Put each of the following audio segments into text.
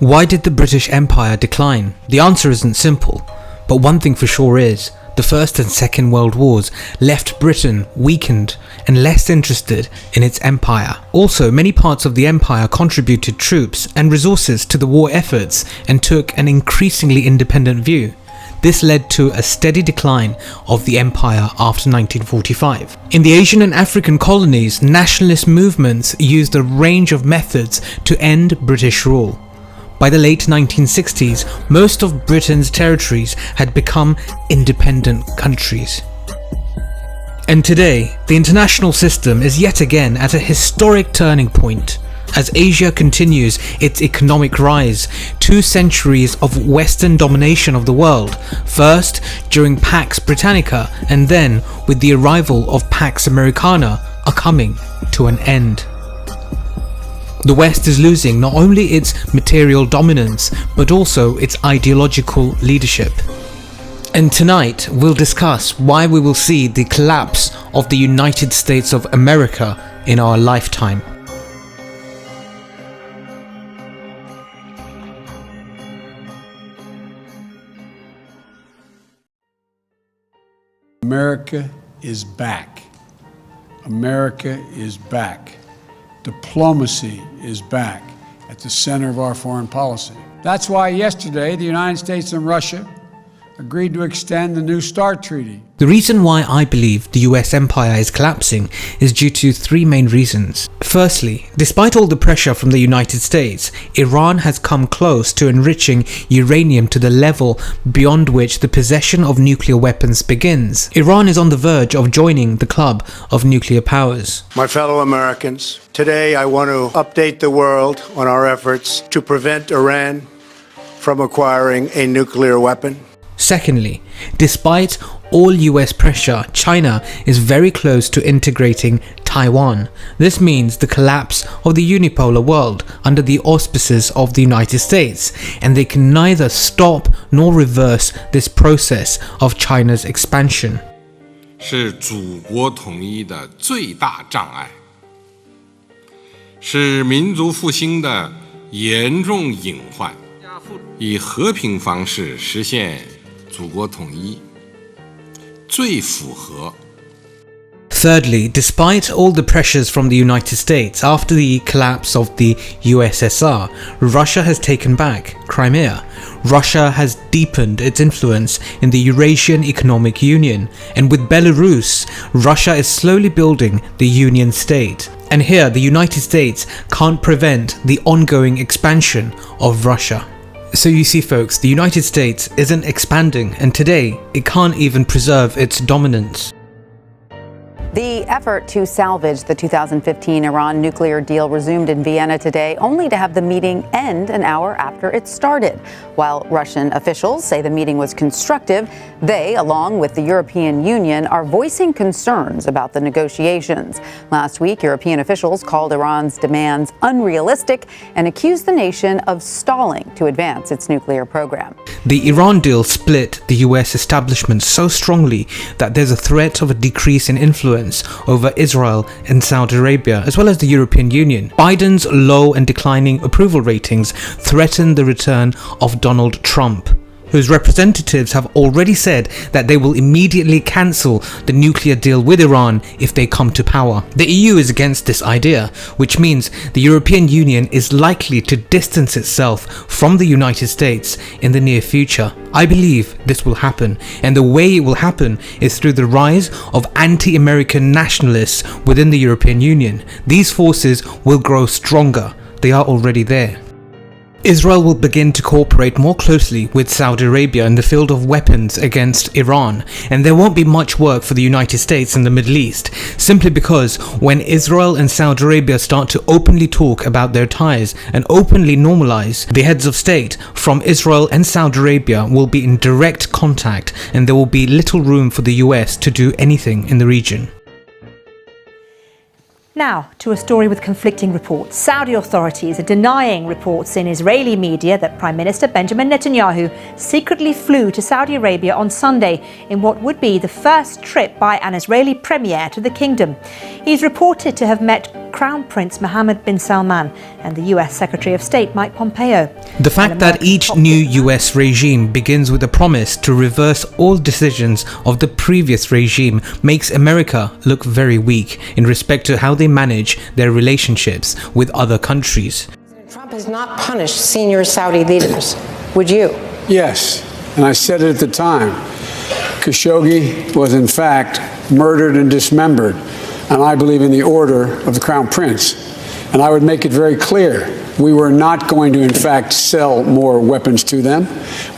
Why did the British Empire decline? The answer isn't simple, but one thing for sure is, the First and Second World Wars left Britain weakened and less interested in its empire. Also, many parts of the empire contributed troops and resources to the war efforts and took an increasingly independent view. This led to a steady decline of the empire after 1945. In the Asian and African colonies, nationalist movements used a range of methods to end British rule. By the late 1960s, most of Britain's territories had become independent countries. And today, the international system is yet again at a historic turning point. As Asia continues its economic rise, 2 centuries of Western domination of the world, first during Pax Britannica and then with the arrival of Pax Americana, are coming to an end. The West is losing not only its material dominance, but also its ideological leadership. And tonight we'll discuss why we will see the collapse of the United States of America in our lifetime. America is back. America is back. Diplomacy is back at the center of our foreign policy. That's why yesterday the United States and Russia agreed to extend the New START treaty. The reason why I believe the US empire is collapsing is due to 3 main reasons. Firstly, despite all the pressure from the United States, Iran has come close to enriching uranium to the level beyond which the possession of nuclear weapons begins. Iran is on the verge of joining the club of nuclear powers. My fellow Americans, today I want to update the world on our efforts to prevent Iran from acquiring a nuclear weapon. Secondly, despite all US pressure, China is very close to integrating Taiwan. This means the collapse of the unipolar world under the auspices of the United States, and they can neither stop nor reverse this process of China's expansion. 是祖国统一的最大障碍，是民族复兴的严重隐患，以和平方式实现祖国统一，最符合。 Thirdly, despite all the pressures from the United States after the collapse of the USSR, Russia has taken back Crimea. Russia has deepened its influence in the Eurasian Economic Union, and with Belarus, Russia is slowly building the Union State. And here, the United States can't prevent the ongoing expansion of Russia. So you see folks, the United States isn't expanding, and today it can't even preserve its dominance. The effort to salvage the 2015 Iran nuclear deal resumed in Vienna today, only to have the meeting end an hour after it started. While Russian officials say the meeting was constructive, they, along with the European Union, are voicing concerns about the negotiations. Last week, European officials called Iran's demands unrealistic and accused the nation of stalling to advance its nuclear program. The Iran deal split the US establishment so strongly that there's a threat of a decrease in influence over Israel and Saudi Arabia, as well as the European Union. Biden's low and declining approval ratings threaten the return of Donald Trump, whose representatives have already said that they will immediately cancel the nuclear deal with Iran if they come to power. The EU is against this idea, which means the European Union is likely to distance itself from the United States in the near future. I believe this will happen, and the way it will happen is through the rise of anti-American nationalists within the European Union. These forces will grow stronger. They are already there. Israel will begin to cooperate more closely with Saudi Arabia in the field of weapons against Iran, and there won't be much work for the United States in the Middle East, simply because when Israel and Saudi Arabia start to openly talk about their ties and openly normalize, the heads of state from Israel and Saudi Arabia will be in direct contact, and there will be little room for the US to do anything in the region. Now, to a story with conflicting reports. Saudi authorities are denying reports in Israeli media that Prime Minister Benjamin Netanyahu secretly flew to Saudi Arabia on Sunday in what would be the first trip by an Israeli premier to the kingdom. He's reported to have met Crown Prince Mohammed bin Salman and the US Secretary of State Mike Pompeo. The fact that each new US regime begins with a promise to reverse all decisions of the previous regime makes America look very weak in respect to how they manage their relationships with other countries. Trump has not punished senior Saudi leaders. Would you? Yes, and I said it at the time. Khashoggi was in fact murdered and dismembered, and I believe in the order of the Crown Prince. And I would make it very clear, we were not going to in fact sell more weapons to them.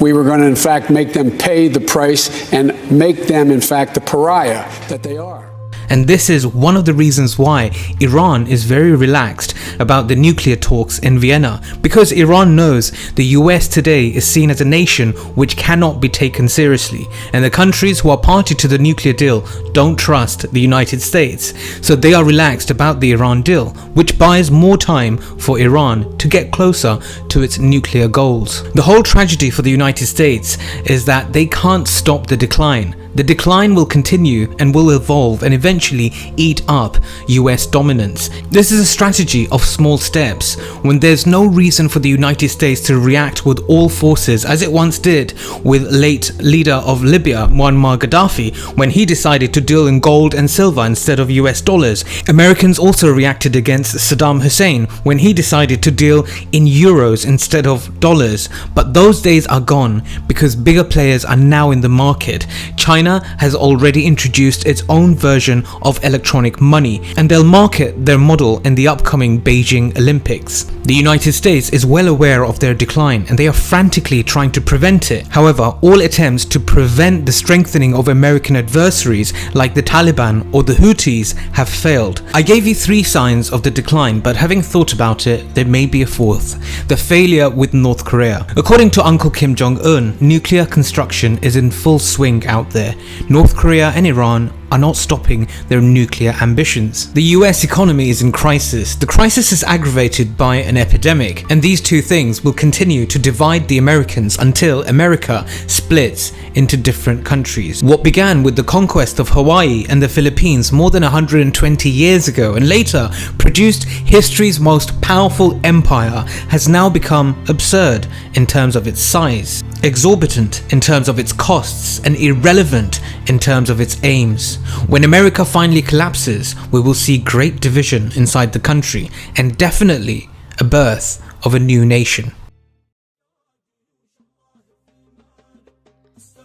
We were going to in fact make them pay the price and make them in fact the pariah that they are. And this is one of the reasons why Iran is very relaxed about the nuclear talks in Vienna, because Iran knows the US today is seen as a nation which cannot be taken seriously, and the countries who are party to the nuclear deal don't trust the United States. So they are relaxed about the Iran deal, which buys more time for Iran to get closer to its nuclear goals. The whole tragedy for the United States is that they can't stop the decline. The decline will continue and will evolve and eventually eat up US dominance. This is a strategy of small steps. When there's no reason for the United States to react with all forces as it once did with late leader of Libya, Muammar Gaddafi, when he decided to deal in gold and silver instead of US dollars. Americans also reacted against Saddam Hussein when he decided to deal in euros instead of dollars. But those days are gone because bigger players are now in the market. China has already introduced its own version of electronic money, and they'll market their model in the upcoming Beijing Olympics. The United States is well aware of their decline and they are frantically trying to prevent it. However, all attempts to prevent the strengthening of American adversaries like the Taliban or the Houthis have failed. I gave you 3 signs of the decline, but having thought about it, there may be a 4th: the failure with North Korea. According to Uncle Kim Jong-un, nuclear construction is in full swing out there. North Korea and Iran are not stopping their nuclear ambitions. The US economy is in crisis. The crisis is aggravated by an epidemic, and these two things will continue to divide the Americans until America splits into different countries. What began with the conquest of Hawaii and the Philippines more than 120 years ago and later produced history's most powerful empire has now become absurd in terms of its size, exorbitant in terms of its costs, and irrelevant in terms of its aims. When America finally collapses, we will see great division inside the country and definitely a birth of a new nation.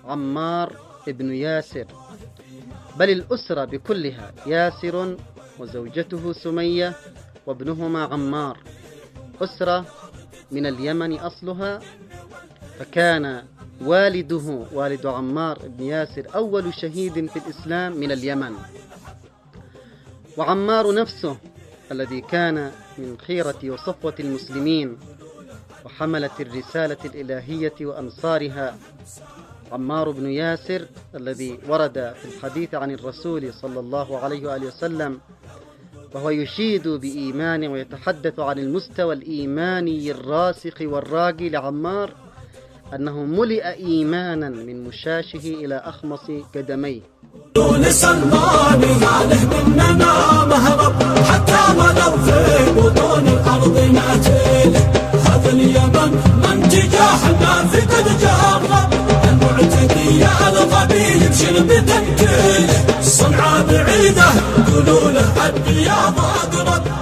عمار ابن ياسر، بل الأسرة بكلها، ياسر وزوجته سمية وابنهما عمار، أسرة من اليمن أصلها، فكان والده والد عمار بن ياسر أول شهيد في الإسلام من اليمن. وعمار نفسه الذي كان من خيرة وصفوة المسلمين وحملة الرسالة الإلهية وأنصارها، عمار بن ياسر الذي ورد في الحديث عن الرسول صلى الله عليه وآله وسلم وهو يشيد بإيمانه ويتحدث عن المستوى الإيماني الراسخ والراقي لعمار، أنه ملئ إيمانا من مشاشه إلى أخمص قدميه. دون سلمان ياله مننا مهرب حتى ملوا في بطون الأرض ناتل، هذا اليمن من تجاهنا في قد جرب، المعتدي الغبي يبشر بتنكيل، صنعاء بعيدة قولوا له الرياض أقرب.